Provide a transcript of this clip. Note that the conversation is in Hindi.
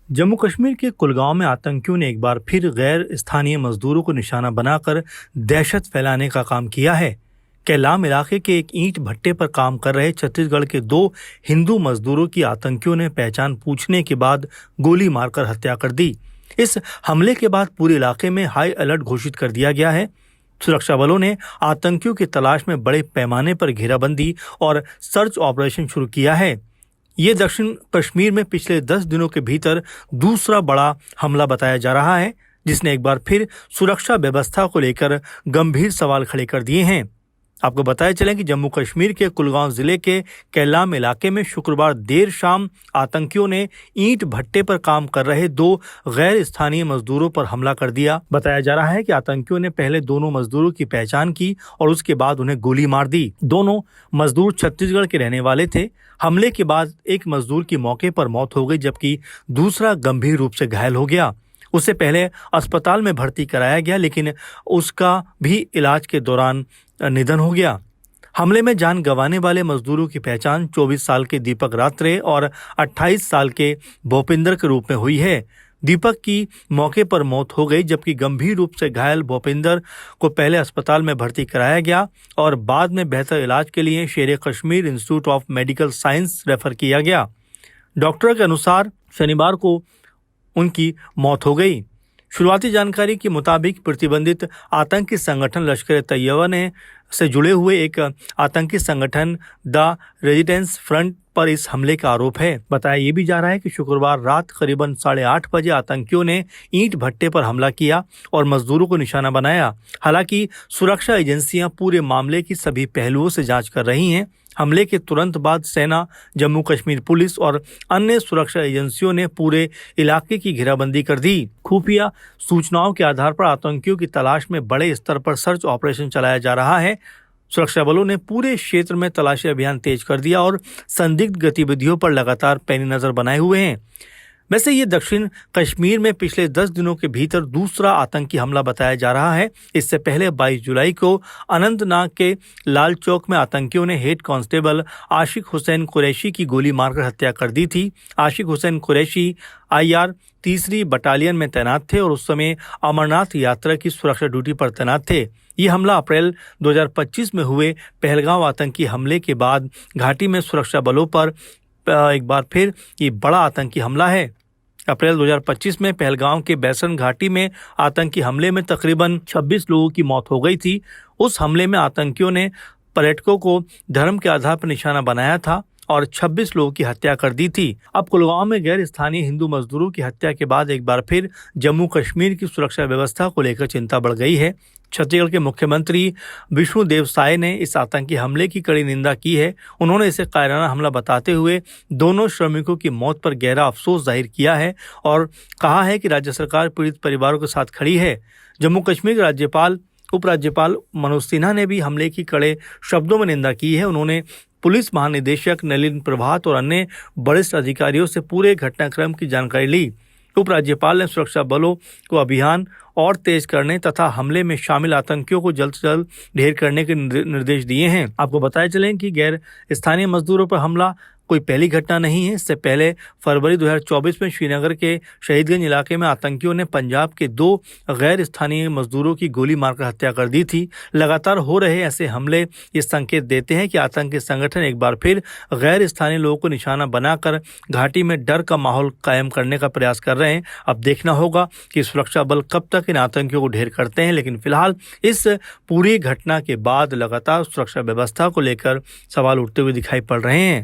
जम्मू कश्मीर के कुलगांव में आतंकियों ने एक बार फिर गैर स्थानीय मजदूरों को निशाना बनाकर दहशत फैलाने का काम किया है। कैलाम इलाके के एक ईंट भट्टे पर काम कर रहे छत्तीसगढ़ के 2 हिंदू मजदूरों की आतंकियों ने पहचान पूछने के बाद गोली मारकर हत्या कर दी। इस हमले के बाद पूरे इलाके में हाई अलर्ट घोषित कर दिया गया है। सुरक्षा बलों ने आतंकियों की तलाश में बड़े पैमाने पर घेराबंदी और सर्च ऑपरेशन शुरू किया है। ये दक्षिण कश्मीर में पिछले 10 दिनों के भीतर दूसरा बड़ा हमला बताया जा रहा है, जिसने एक बार फिर सुरक्षा व्यवस्था को लेकर गंभीर सवाल खड़े कर दिए हैं। आपको बताया चले कि जम्मू कश्मीर के कुलगांव जिले के कैलाम इलाके में शुक्रवार देर शाम आतंकियों ने ईंट भट्टे पर काम कर रहे 2 गैर स्थानीय मजदूरों पर हमला कर दिया। बताया जा रहा है कि आतंकियों ने पहले दोनों मजदूरों की पहचान की और उसके बाद उन्हें गोली मार दी। दोनों मजदूर छत्तीसगढ़ के रहने वाले थे। हमले के बाद एक मजदूर की मौके पर मौत हो गई, जबकि दूसरा गंभीर रूप से घायल हो गया। उसे पहले अस्पताल में भर्ती कराया गया, लेकिन उसका भी इलाज के दौरान निधन हो गया। हमले में जान गंवाने वाले मजदूरों की पहचान 24 साल के दीपक रात्रे और 28 साल के भूपिंदर के रूप में हुई है। दीपक की मौके पर मौत हो गई, जबकि गंभीर रूप से घायल भूपिंदर को पहले अस्पताल में भर्ती कराया गया और बाद में बेहतर इलाज के लिए शेर Kashmir institute of medical science refer किया गया। डॉक्टर के अनुसार शनिवार को उनकी मौत हो गई। शुरुआती जानकारी के मुताबिक प्रतिबंधित आतंकी संगठन लश्कर तैयबा से जुड़े हुए एक आतंकी संगठन द रेजिस्टेंस फ्रंट पर इस हमले का आरोप है। बताया ये भी जा रहा है कि शुक्रवार रात करीबन 8:30 बजे आतंकियों ने ईंट भट्टे पर हमला किया और मजदूरों को निशाना बनाया। हालांकि सुरक्षा एजेंसियां पूरे मामले की सभी पहलुओं से जांच कर रही हैं। हमले के तुरंत बाद सेना, जम्मू कश्मीर पुलिस और अन्य सुरक्षा एजेंसियों ने पूरे इलाके की घेराबंदी कर दी। खुफिया सूचनाओं के आधार पर आतंकियों की तलाश में बड़े स्तर पर सर्च ऑपरेशन चलाया जा रहा है। सुरक्षा बलों ने पूरे क्षेत्र में तलाशी अभियान तेज कर दिया और संदिग्ध गतिविधियों पर लगातार पैनी नजर बनाए हुए हैं। वैसे ये दक्षिण कश्मीर में पिछले 10 दिनों के भीतर दूसरा आतंकी हमला बताया जा रहा है। इससे पहले 22 जुलाई को अनंतनाग के लाल चौक में आतंकियों ने हेड कांस्टेबल आशिक हुसैन कुरैशी की गोली मारकर हत्या कर दी थी। आशिक हुसैन कुरैशी IR 3री बटालियन में तैनात थे और उस समय अमरनाथ यात्रा की सुरक्षा ड्यूटी पर तैनात थे। ये हमला अप्रैल 2025 में हुए पहलगांव आतंकी हमले के बाद घाटी में सुरक्षा बलों पर एक बार फिर ये बड़ा आतंकी हमला है। अप्रैल 2025 में पहलगांव के बैसन घाटी में आतंकी हमले में तकरीबन 26 लोगों की मौत हो गई थी। उस हमले में आतंकियों ने पर्यटकों को धर्म के आधार पर निशाना बनाया था और 26 लोगों की हत्या कर दी थी। अब कुलगांव में गैर स्थानीय हिंदू मजदूरों की हत्या के बाद एक बार फिर जम्मू कश्मीर की सुरक्षा व्यवस्था को लेकर चिंता बढ़ गई है। छत्तीसगढ़ के मुख्यमंत्री विष्णुदेव साय ने इस आतंकी हमले की कड़ी निंदा की है। उन्होंने इसे कायराना हमला बताते हुए दोनों श्रमिकों की मौत पर गहरा अफसोस जाहिर किया है और कहा है कि राज्य सरकार पीड़ित परिवारों के साथ खड़ी है। जम्मू कश्मीर के राज्यपाल उपराज्यपाल मनोज सिन्हा ने भी हमले की कड़े शब्दों में निंदा की है। उन्होंने पुलिस महानिदेशक नलिन प्रभात और अन्य वरिष्ठ अधिकारियों से पूरे घटनाक्रम की जानकारी ली। उपराज्यपाल ने सुरक्षा बलों को अभियान और तेज करने तथा हमले में शामिल आतंकियों को जल्द से जल्द ढेर करने के निर्देश दिए हैं। आपको बताया चलें कि गैर स्थानीय मजदूरों पर हमला कोई पहली घटना नहीं है। इससे पहले फरवरी 2024 में श्रीनगर के शहीदगंज इलाके में आतंकियों ने पंजाब के 2 गैर स्थानीय मजदूरों की गोली मारकर हत्या कर दी थी। लगातार हो रहे ऐसे हमले ये संकेत देते हैं कि आतंकी संगठन एक बार फिर गैर स्थानीय लोगों को निशाना बनाकर घाटी में डर का माहौल कायम करने का प्रयास कर रहे हैं। अब देखना होगा कि सुरक्षा बल कब तक इन आतंकियों को ढेर करते हैं, लेकिन फिलहाल इस पूरी घटना के बाद लगातार सुरक्षा व्यवस्था को लेकर सवाल उठते हुए दिखाई पड़ रहे हैं।